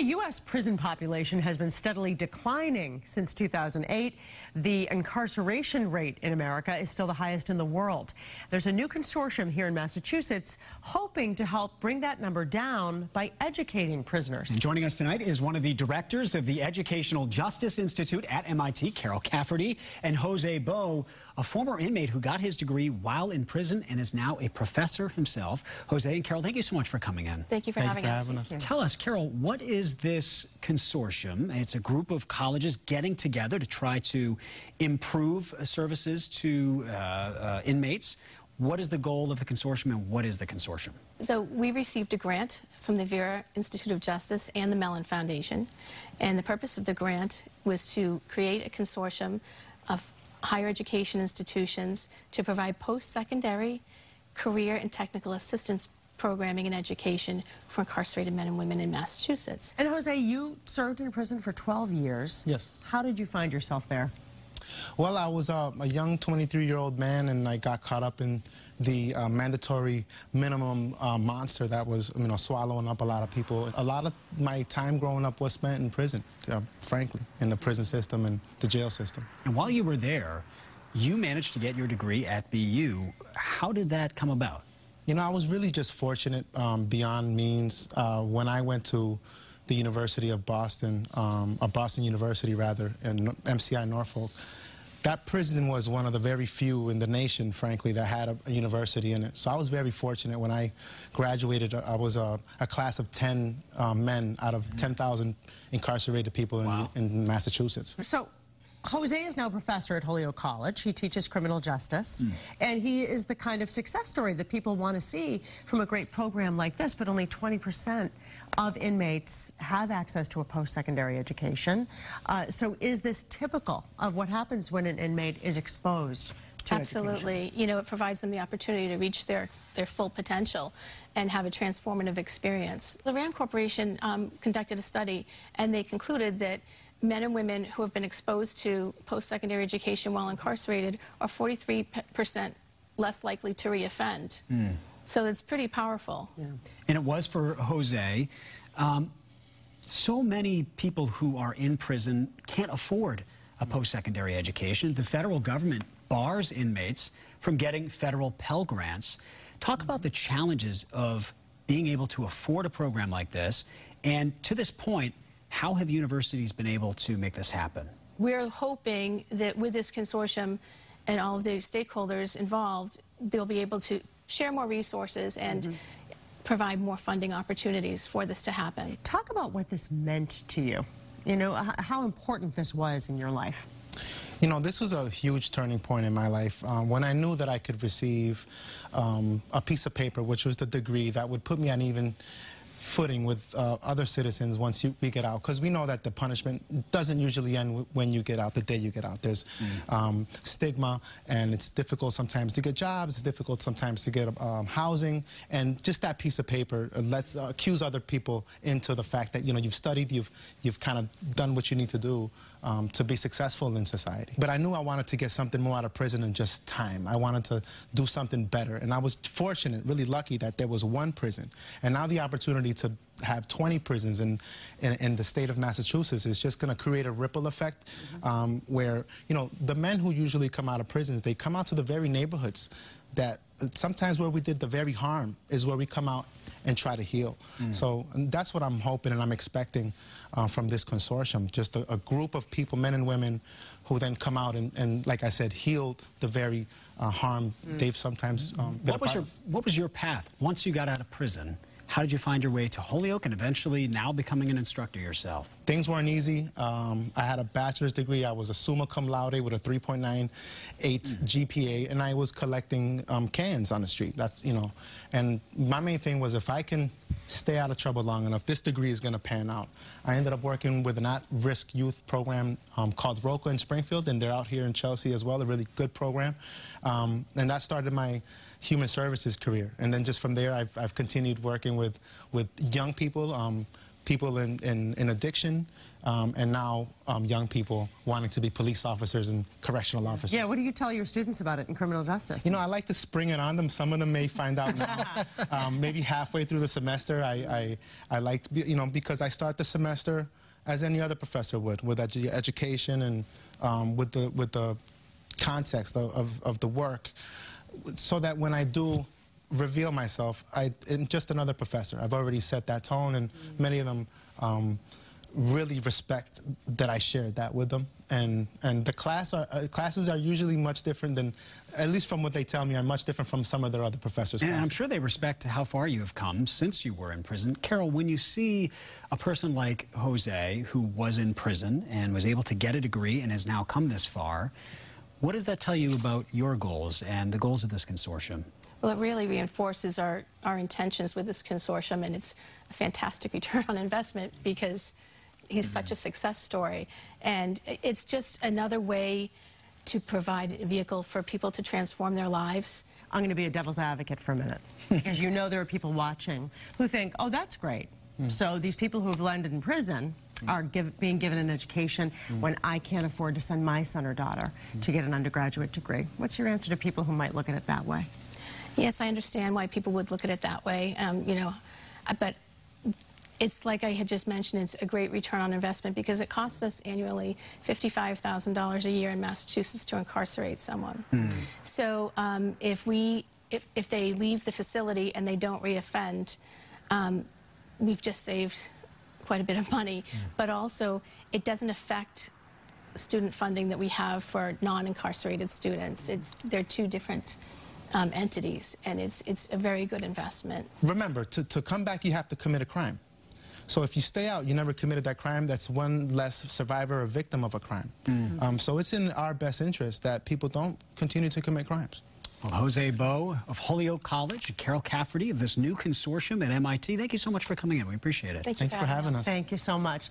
the U.S. prison population has been steadily declining since 2008. The incarceration rate in America is still the highest in the world. There's a new consortium here in Massachusetts hoping to help bring that number down by educating prisoners. And joining us tonight is one of the directors of the Educational Justice Institute at MIT, Carole Cafferty, and Jose Bou, a former inmate who got his degree while in prison and is now a professor himself. Jose and Carole, thank you so much for coming in. Thank you for having us. Tell us, Carole, what is this consortium? It's a group of colleges getting together to try to improve services to inmates. What is the goal of the consortium, and what is the consortium? So we received a grant from the Vera Institute of Justice and the Mellon Foundation, and the purpose of the grant was to create a consortium of higher education institutions to provide post-secondary career and technical assistance programming and education for incarcerated men and women in Massachusetts. And Jose, you served in prison for 12 years. Yes. How did you find yourself there? Well, I was a young 23-year-old man, and I got caught up in the mandatory minimum monster that was, swallowing up a lot of people. A lot of my time growing up was spent in prison, frankly, in the prison system and the jail system. And while you were there, you managed to get your degree at BU. How did that come about? I was really just fortunate beyond means. When I went to the University of Boston, Boston University rather, and MCI Norfolk, that prison was one of the very few in the nation, frankly, that had a university in it. So I was very fortunate. When I graduated, I was a class of 10 men out of 10,000 incarcerated people in Massachusetts. So Jose is now a professor at Holyoke College. He teaches criminal justice, and he is the kind of success story that people want to see from a great program like this, but only 20% of inmates have access to a post-secondary education. So is this typical of what happens when an inmate is exposed to Absolutely. education? It provides them the opportunity to reach their full potential and have a transformative experience. The RAND Corporation conducted a study, and they concluded that men and women who have been exposed to post-secondary education while incarcerated are 43% less likely to reoffend. So it's pretty powerful. Yeah. And it was for Jose. So many people who are in prison can't afford a post-secondary education. The federal government bars inmates from getting federal Pell Grants. Talk about the challenges of being able to afford a program like this, and to this point, how have universities been able to make this happen? We're hoping that with this consortium and all of the stakeholders involved, they'll be able to share more resources and provide more funding opportunities for this to happen. Talk about what this meant to you. How important this was in your life. This was a huge turning point in my life. When I knew that I could receive a piece of paper, which was the degree that would put me on even footing with other citizens once we get out, because we know that the punishment doesn't usually end when you get out, the day you get out. There's stigma, and it's difficult sometimes to get jobs, it's difficult sometimes to get housing, and just that piece of paper lets accuse other people into the fact that you've studied, you've kind of done what you need to do to be successful in society. But I knew I wanted to get something more out of prison than just time. I wanted to do something better, and I was fortunate, really lucky, that there was one prison, and now the opportunity to have 20 prisons in the state of Massachusetts is just going to create a ripple effect where, the men who usually come out of prisons, they come out to the very neighborhoods that sometimes where we did the very harm is where we come out and try to heal. So that's what I'm hoping and I'm expecting from this consortium, just a group of people, men and women, who then come out and like I said, heal the very harm they've sometimes been What was your path once you got out of prison? How did you find your way to Holyoke and eventually now becoming an instructor yourself? Things weren't easy. I had a bachelor's degree. I was a summa cum laude with a 3.98 GPA, and I was collecting cans on the street. That's, and my main thing was if I can stay out of trouble long enough, this degree is going to pan out. I ended up working with an at-risk youth program called ROCA in Springfield, and they're out here in Chelsea as well, a really good program. And that started my human services career. And then just from there, I've continued working with young people, people in addiction, and now young people wanting to be police officers and correctional officers. Yeah, what do you tell your students about it in criminal justice? You know, I like to spring it on them. Some of them may find out now. Maybe halfway through the semester. I like, you know, because I start the semester as any other professor would, with education and with the context of the work, so that when I do reveal myself, I'm just another professor. I've already set that tone, and many of them really respect that I shared that with them. And the classes are usually much different than, at least from what they tell me, are much different from some of their other professors' And classes. I'm sure they respect how far you have come since you were in prison. Carole, when you see a person like Jose, who was in prison and was able to get a degree and has now come this far, what does that tell you about your goals and the goals of this consortium? Well, it really reinforces our intentions with this consortium, and it's a fantastic return on investment because he's such a success story. And it's just another way to provide a vehicle for people to transform their lives. I'm going to be a devil's advocate for a minute, because you know there are people watching who think, oh, that's great. So these people who have landed in prison are being given an education when I can't afford to send my son or daughter to get an undergraduate degree. What's your answer to people who might look at it that way? Yes, I understand why people would look at it that way, you know, but it's like I had just mentioned, it's a great return on investment because it costs us annually $55,000 a year in Massachusetts to incarcerate someone. So if they leave the facility and they don't reoffend, we've just saved quite a bit of money, but also it doesn't affect student funding that we have for non-incarcerated students. They're two different entities, and it's a very good investment. Remember, to come back, you have to commit a crime. So if you stay out, you never committed that crime, that's one less survivor or victim of a crime. So it's in our best interest that people don't continue to commit crimes. Well, Jose Bou of Holyoke College, and Carole Cafferty of this new consortium at MIT, thank you so much for coming in. We appreciate it. Thank you for having us. Thank you so much.